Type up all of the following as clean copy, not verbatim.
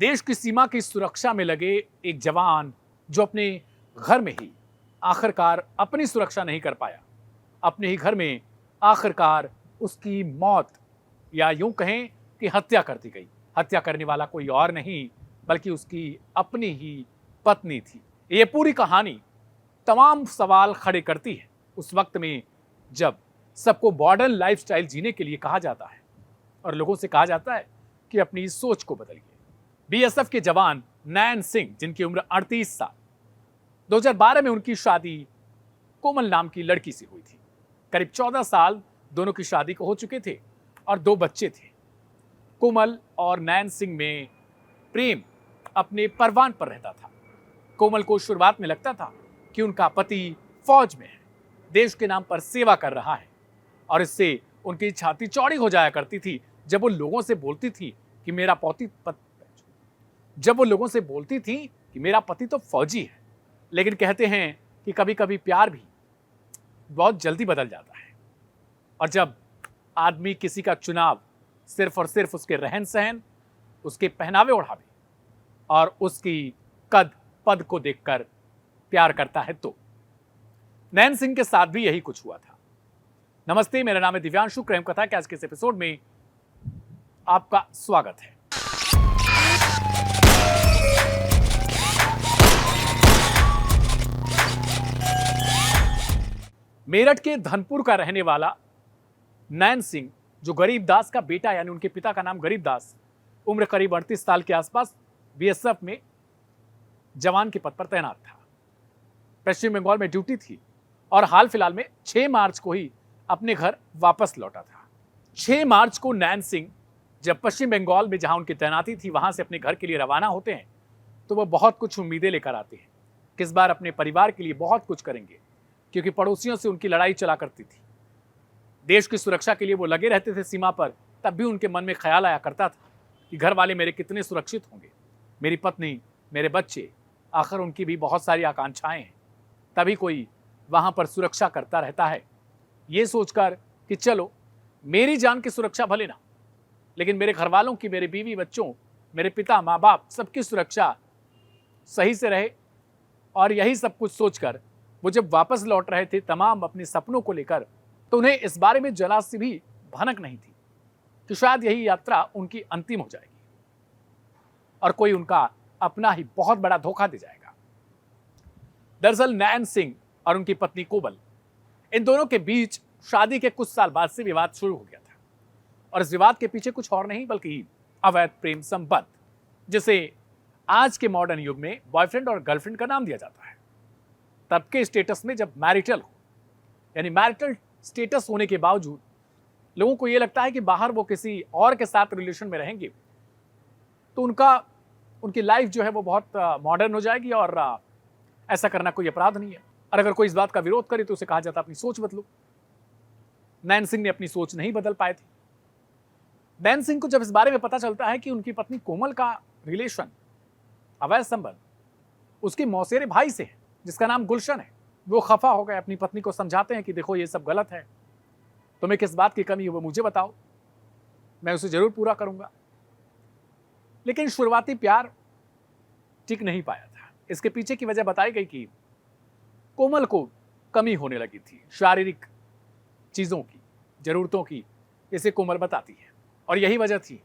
देश की सीमा की सुरक्षा में लगे एक जवान जो अपने घर में ही आखिरकार अपनी सुरक्षा नहीं कर पाया, अपने ही घर में आखिरकार उसकी मौत या यूं कहें कि हत्या कर दी गई। हत्या करने वाला कोई और नहीं बल्कि उसकी अपनी ही पत्नी थी। ये पूरी कहानी तमाम सवाल खड़े करती है उस वक्त में जब सबको मॉडर्न लाइफस्टाइल जीने के लिए कहा जाता है और लोगों से कहा जाता है कि अपनी सोच को बदलिए। बीएसएफ के जवान नैन सिंह, जिनकी उम्र 38 साल, 2012 में उनकी शादी कोमल नाम की लड़की से हुई थी। करीब 14 साल दोनों की शादी को हो चुके थे और 2 बच्चे थे। कोमल और नैन सिंह में प्रेम अपने परवान पर रहता था। कोमल को शुरुआत में लगता था कि उनका पति फौज में है, देश के नाम पर सेवा कर रहा है और इससे उनकी छाती चौड़ी हो जाया करती थी जब वो लोगों से बोलती थी कि मेरा पति तो फौजी है। लेकिन कहते हैं कि कभी कभी प्यार भी बहुत जल्दी बदल जाता है और जब आदमी किसी का चुनाव सिर्फ और सिर्फ उसके रहन सहन, उसके पहनावे ओढ़ावे और उसकी कद पद को देखकर प्यार करता है तो नैन सिंह के साथ भी यही कुछ हुआ था। नमस्ते, मेरा नाम है दिव्यांशु। प्रेम कथा के आज के इस एपिसोड में आपका स्वागत है। मेरठ के धनपुर का रहने वाला नैन सिंह, जो गरीब दास का बेटा यानी उनके पिता का नाम गरीब दास, उम्र करीब 38 साल के आसपास बीएसएफ में जवान के पद पर तैनात था। पश्चिम बंगाल में ड्यूटी थी और हाल फिलहाल में 6 मार्च को ही अपने घर वापस लौटा था। 6 मार्च को नैन सिंह जब पश्चिम बंगाल में जहां उनकी तैनाती थी वहां से अपने घर के लिए रवाना होते हैं तो वह बहुत कुछ उम्मीदें लेकर आते हैं कि इस बार अपने परिवार के लिए बहुत कुछ करेंगे, क्योंकि पड़ोसियों से उनकी लड़ाई चला करती थी। देश की सुरक्षा के लिए वो लगे रहते थे सीमा पर। तब भी उनके मन में ख्याल आया करता था कि घर वाले मेरे कितने सुरक्षित होंगे, मेरी पत्नी, मेरे बच्चे, आखिर उनकी भी बहुत सारी आकांक्षाएं हैं। तभी कोई वहां पर सुरक्षा करता रहता है, ये सोचकर कि चलो मेरी जान की सुरक्षा भले ना, लेकिन मेरे घर वालों की, मेरे बीवी बच्चों, मेरे पिता माँ बाप, सबकी सुरक्षा सही से रहे। और यही सब कुछ सोचकर वो जब वापस लौट रहे थे तमाम अपने सपनों को लेकर, तो उन्हें इस बारे में जरा सी भी भनक नहीं थी कि शायद यही यात्रा उनकी अंतिम हो जाएगी और कोई उनका अपना ही बहुत बड़ा धोखा दे जाएगा। दरअसल नैन सिंह और उनकी पत्नी कोमल, इन दोनों के बीच शादी के कुछ साल बाद से विवाद शुरू हो गया था और इस विवाद के पीछे कुछ और नहीं बल्कि अवैध प्रेम संबंध, जिसे आज के मॉडर्न युग में बॉयफ्रेंड और गर्लफ्रेंड का नाम दिया जाता है। तब के स्टेटस में जब मैरिटल हो, यानी मैरिटल स्टेटस होने के बावजूद लोगों को यह लगता है कि बाहर वो किसी और के साथ रिलेशन में रहेंगे तो उनकी लाइफ जो है वो बहुत मॉडर्न हो जाएगी और ऐसा करना कोई अपराध नहीं है। और अगर कोई इस बात का विरोध करे तो उसे कहा जाता अपनी सोच बदलो। नैन सिंह ने अपनी सोच नहीं बदल पाए थे। नैन सिंह को जब इस बारे में पता चलता है कि उनकी पत्नी कोमल का रिलेशन, अवैध संबंध, उसके मौसेरे भाई से है जिसका नाम गुलशन है, वो खफा हो गए। अपनी पत्नी को समझाते हैं कि देखो ये सब गलत है, तुम्हें किस बात की कमी है वो मुझे बताओ, मैं उसे जरूर पूरा करूंगा। लेकिन शुरुआती प्यार टिक नहीं पाया था। इसके पीछे की वजह बताई गई कि कोमल को कमी होने लगी थी शारीरिक चीजों की, जरूरतों की, इसे कोमल बताती है। और यही वजह थी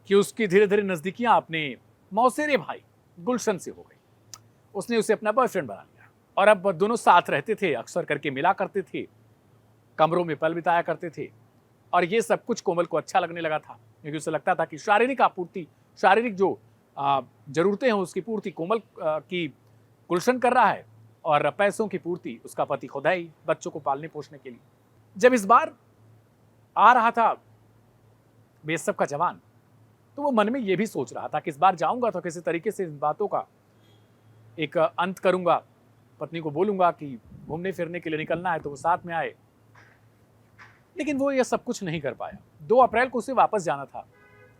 कि उसकी धीरे धीरे नजदीकियां अपने मौसेरे भाई गुलशन से हो गई। उसने उसे अपना बॉयफ्रेंड बना लिया और अब दोनों साथ रहते थे, अक्सर करके मिला करते थे, कमरों में पल बिताया करते थे। और ये सब कुछ कोमल को अच्छा लगने लगा था, क्योंकि उसे लगता था कि शारीरिक जो जरूरतें हैं उसकी पूर्ति कोमल की गुलशन कर रहा है और पैसों की पूर्ति उसका पति खुद है ही, बच्चों को पालने पोषने के लिए। जब इस बार आ रहा था बीएसएफ का जवान, तो वो मन में ये भी सोच रहा था कि इस बार जाऊंगा तो किसी तरीके से इन बातों का एक अंत करूंगा, पत्नी को बोलूंगा कि घूमने फिरने के लिए निकलना है तो वो साथ में आए। लेकिन वो ये सब कुछ नहीं कर पाया। 2 अप्रैल को उसे वापस जाना था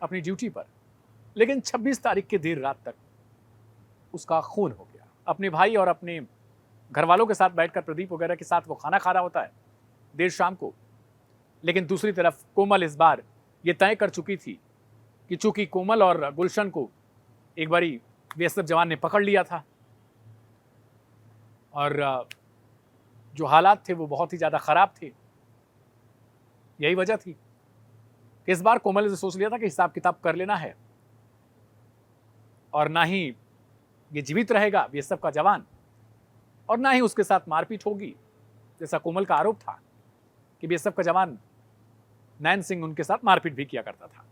अपनी ड्यूटी पर, लेकिन 26 तारीख की देर रात तक उसका खून हो गया। अपने भाई और अपने घर वालों के साथ बैठकर, प्रदीप वगैरह के साथ वो खाना खा रहा होता है देर शाम को। लेकिन दूसरी तरफ कोमल इस बार ये तय कर चुकी थी कि चूंकि कोमल और गुलशन को एक बारी बीएसएफ जवान ने पकड़ लिया था और जो हालात थे वो बहुत ही ज़्यादा ख़राब थे। यही वजह थी कि इस बार कोमल ने सोच लिया था कि हिसाब किताब कर लेना है और ना ही ये जीवित रहेगा बीएसएफ का जवान और ना ही उसके साथ मारपीट होगी, जैसा कोमल का आरोप था कि बीएसएफ का जवान नैन सिंह उनके साथ मारपीट भी किया करता था।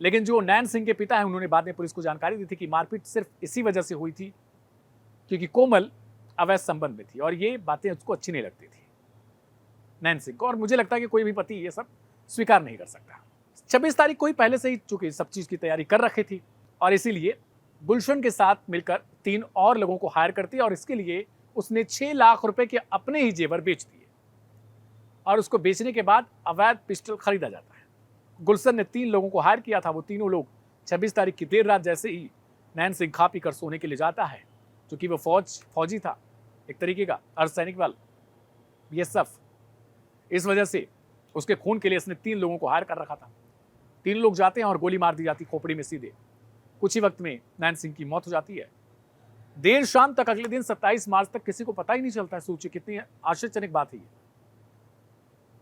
लेकिन जो नैन सिंह के पिता हैं उन्होंने बाद में पुलिस को जानकारी दी थी कि मारपीट सिर्फ इसी वजह से हुई थी क्योंकि कोमल अवैध संबंध में थी और ये बातें उसको अच्छी नहीं लगती थी नैन सिंह को। और मुझे लगता है कि कोई भी पति ये सब स्वीकार नहीं कर सकता। 26 तारीख को ही पहले से ही चूंकि सब चीज की तैयारी कर रखी थी और इसीलिए गुलशन के साथ मिलकर 3 और लोगों को हायर करती है और इसके लिए उसने 6 लाख रुपए के अपने ही जेवर बेच दिए और उसको बेचने के बाद अवैध पिस्टल खरीदा जाता है। गुलशन ने 3 लोगों को हायर किया था। वो तीनों लोग 26 तारीख की देर रात जैसे ही नैन सिंह खा पी कर सोने के लिए जाता है, क्योंकि वो फौजी था एक तरीके का, अर्धसैनिक बल बीएसएफ, इस वजह से उसके खून के लिए इसने 3 लोगों को हायर कर रखा था। 3 लोग जाते हैं और गोली मार दी जाती खोपड़ी में सीधे। कुछ ही वक्त में नैन सिंह की मौत हो जाती है। देर शाम तक अगले दिन 27 मार्च तक किसी को पता ही नहीं चलता है। सोचिए कितनी आश्चर्यजनक बात है ये।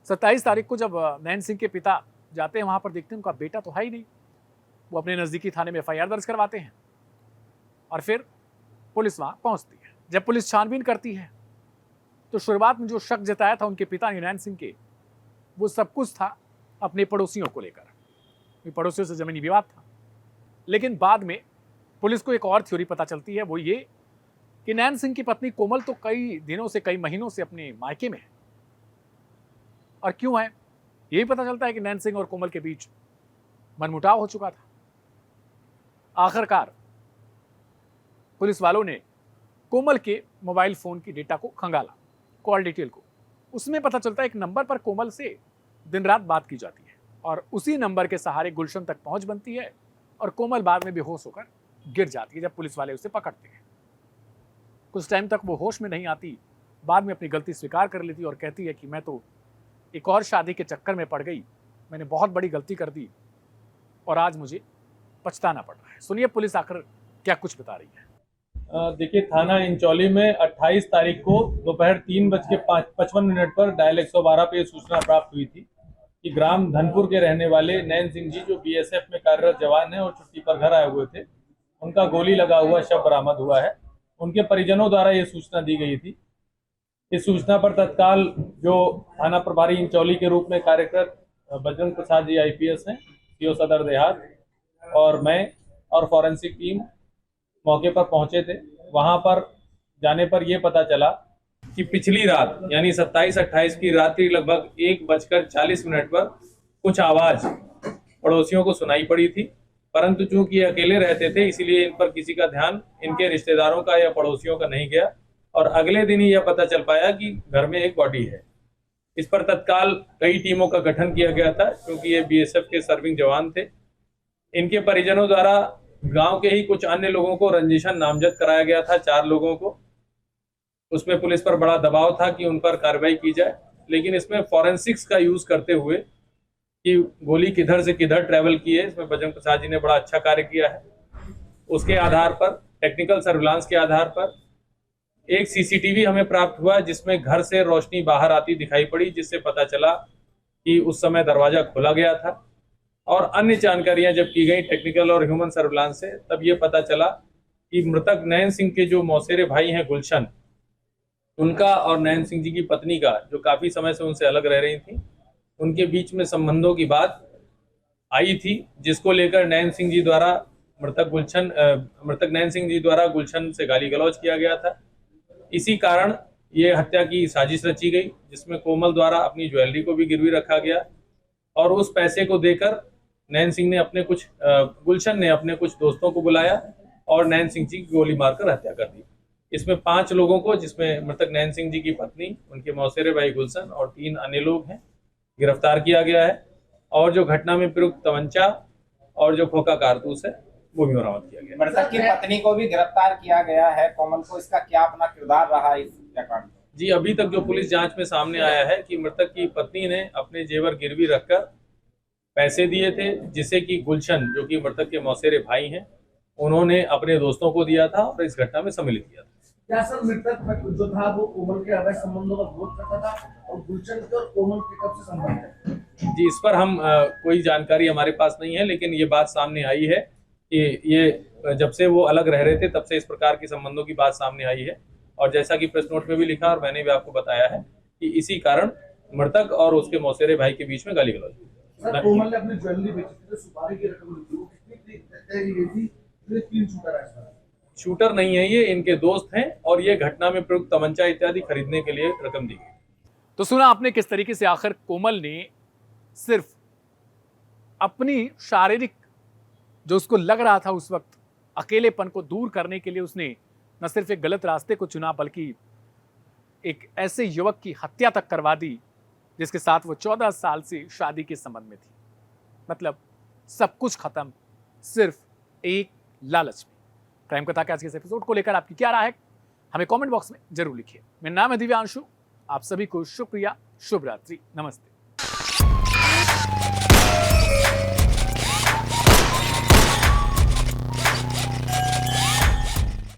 27 तारीख को जब नैन सिंह के पिता जाते हैं वहां पर, देखते हैं उनका बेटा तो है ही नहीं। वो अपने नजदीकी थाने में एफआईआर दर्ज करवाते हैं और फिर पुलिस वहां पहुंचती है। जब पुलिस छानबीन करती है तो शुरुआत में जो शक जताया था उनके पिता ने नैन सिंह के, वो सब कुछ था अपने पड़ोसियों को लेकर। पड़ोसियों से जमीनी विवाद था। लेकिन बाद में पुलिस को एक और थ्योरी पता चलती है, वो ये कि नैन सिंह की पत्नी कोमल तो कई दिनों से, कई महीनों से अपने मायके में है। और क्यों है यही पता चलता है कि नैन सिंह और कोमल के बीच मनमुटाव हो चुका था। आखिरकार पुलिस वालों ने कोमल के मोबाइल फोन की डेटा को खंगाला, कॉल डिटेल को। उसमें पता चलता है एक नंबर पर कोमल से दिन रात बात की जाती है और उसी नंबर के सहारे गुलशन तक पहुंच बनती है और कोमल बाद में बेहोश होकर गिर जाती है जब पुलिस वाले उसे पकड़ते हैं। कुछ टाइम तक वो होश में नहीं आती, बाद में अपनी गलती स्वीकार कर लेती और कहती है कि मैं तो एक और शादी के चक्कर में पड़ गई, मैंने बहुत बड़ी गलती कर दी और आज मुझे पछताना पड़ रहा है। सुनिए पुलिस आखिर क्या कुछ बता रही है। देखिए, थाना इंचौली में 28 तारीख को दोपहर 3:55 पर डायल 112 पे सूचना प्राप्त हुई थी कि ग्राम धनपुर के रहने वाले नैन सिंह जी, जो बीएसएफ में कार्यरत जवान हैं और छुट्टी पर घर आए हुए थे, उनका गोली लगा हुआ शव बरामद हुआ है। उनके परिजनों द्वारा ये सूचना दी गई थी। इस सूचना पर तत्काल जो थाना प्रभारी इंचौली के रूप में कार्यरत बजरंग प्रसाद जी आईपीएस हैं, सीओ सदर देहात, और मैं और फॉरेंसिक टीम मौके पर पहुंचे थे। वहां पर जाने पर यह पता चला कि पिछली रात यानी 27-28 की रात्रि लगभग 1:40 पर कुछ आवाज पड़ोसियों को सुनाई पड़ी थी, परंतु चूंकि ये अकेले रहते थे इसलिए इन पर किसी का ध्यान इनके रिश्तेदारों का या पड़ोसियों का नहीं गया और अगले दिन ही यह पता चल पाया कि घर में एक बॉडी है। इस पर तत्काल कई टीमों का गठन किया गया था, क्योंकि ये बीएसएफ के सर्विंग जवान थे। इनके परिजनों द्वारा गांव के ही कुछ अन्य लोगों को रंजिशन नामजद कराया गया था, 4 लोगों को। उसमें पुलिस पर बड़ा दबाव था कि उन पर कार्रवाई की जाए, लेकिन इसमें फॉरेंसिक्स का यूज करते हुए कि गोली किधर से किधर ट्रेवल की है, इसमें बजरंग प्रसाद जी ने बड़ा अच्छा कार्य किया है। उसके आधार पर, टेक्निकल सर्विलांस के आधार पर एक सीसीटीवी हमें प्राप्त हुआ जिसमें घर से रोशनी बाहर आती दिखाई पड़ी, जिससे पता चला कि उस समय दरवाजा खोला गया था। और अन्य जानकारियां जब की गई टेक्निकल और ह्यूमन सर्विलांस से, तब ये पता चला कि मृतक नैन सिंह के जो मौसेरे भाई हैं गुलशन, उनका और नैन सिंह जी की पत्नी का, जो काफी समय से उनसे अलग रह रही थी, उनके बीच में संबंधों की बात आई थी, जिसको लेकर नैन सिंह जी द्वारा मृतक नैन सिंह जी द्वारा गुलशन से गाली गलौज किया गया था। इसी कारण ये हत्या की साजिश रची गई, जिसमें कोमल द्वारा अपनी ज्वेलरी को भी गिरवी रखा गया और उस पैसे को देकर गुलशन ने अपने कुछ दोस्तों को बुलाया और नैन सिंह जी की गोली मारकर हत्या कर दी। इसमें 5 लोगों को, जिसमें मृतक नैन सिंह जी की पत्नी, उनके मौसेरे भाई गुलशन और 3 अन्य लोग हैं, गिरफ्तार किया गया है। और जो घटना में प्रयुक्त तमंचा और जो खोखा कारतूस है वो भी बरामद किया गया। मृतक की पत्नी को भी गिरफ्तार किया गया है, कोमल को, इसका क्या अपना किरदार रहा इस हत्याकांड में? जी, अभी तक जो पुलिस जांच में सामने आया है कि मृतक की पत्नी ने अपने जेवर गिरवी रखकर पैसे दिए थे, जिसे कि गुलशन, जो कि मृतक के मौसेरे भाई हैं, उन्होंने अपने दोस्तों को दिया था और इस घटना में सम्मिलित किया था। क्या सर मृतक जो था वो कोमल के अवैध संबंधों का विरोध करता था और गुलशन के और कोमल के कब से संबंध है? जी, इस पर हम कोई जानकारी हमारे पास नहीं है, लेकिन ये बात सामने आई है कि ये जब से वो अलग रह रहे थे तब से इस प्रकार के संबंधों की बात सामने आई है। और जैसा कि प्रेस नोट में भी लिखा और मैंने भी आपको बताया है कि इसी कारण मृतक और उसके मौसेरे भाई के बीच में गाली गलौज हुई। सर कोमल ने अपनी ज्वेलरी बेची थी तो सुपारी की रकम ली थी, वो कितनी तय की गई थी? तो 3 शूटर है सर। शूटर नहीं है, ये इनके दोस्त हैं और ये घटना में प्रयुक्त तमंचा इत्यादि खरीदने के लिए रकम दी गई। तो सुना आपने किस तरीके से आखिर कोमल ने सिर्फ अपनी शारीरिक जो उसको लग रहा था उस वक्त अकेलेपन को दूर करने के लिए उसने न सिर्फ एक गलत रास्ते को चुना बल्कि एक ऐसे युवक की हत्या तक करवा दी जिसके साथ वो 14 साल से शादी के संबंध में थी। मतलब सब कुछ खत्म सिर्फ एक लालच में। क्राइम कथा के आज के इस एपिसोड को लेकर आपकी क्या राय है हमें कमेंट बॉक्स में जरूर लिखिए। मेरा नाम है दिव्यांशु, आप सभी को शुक्रिया, शुभ रात्रि, नमस्ते।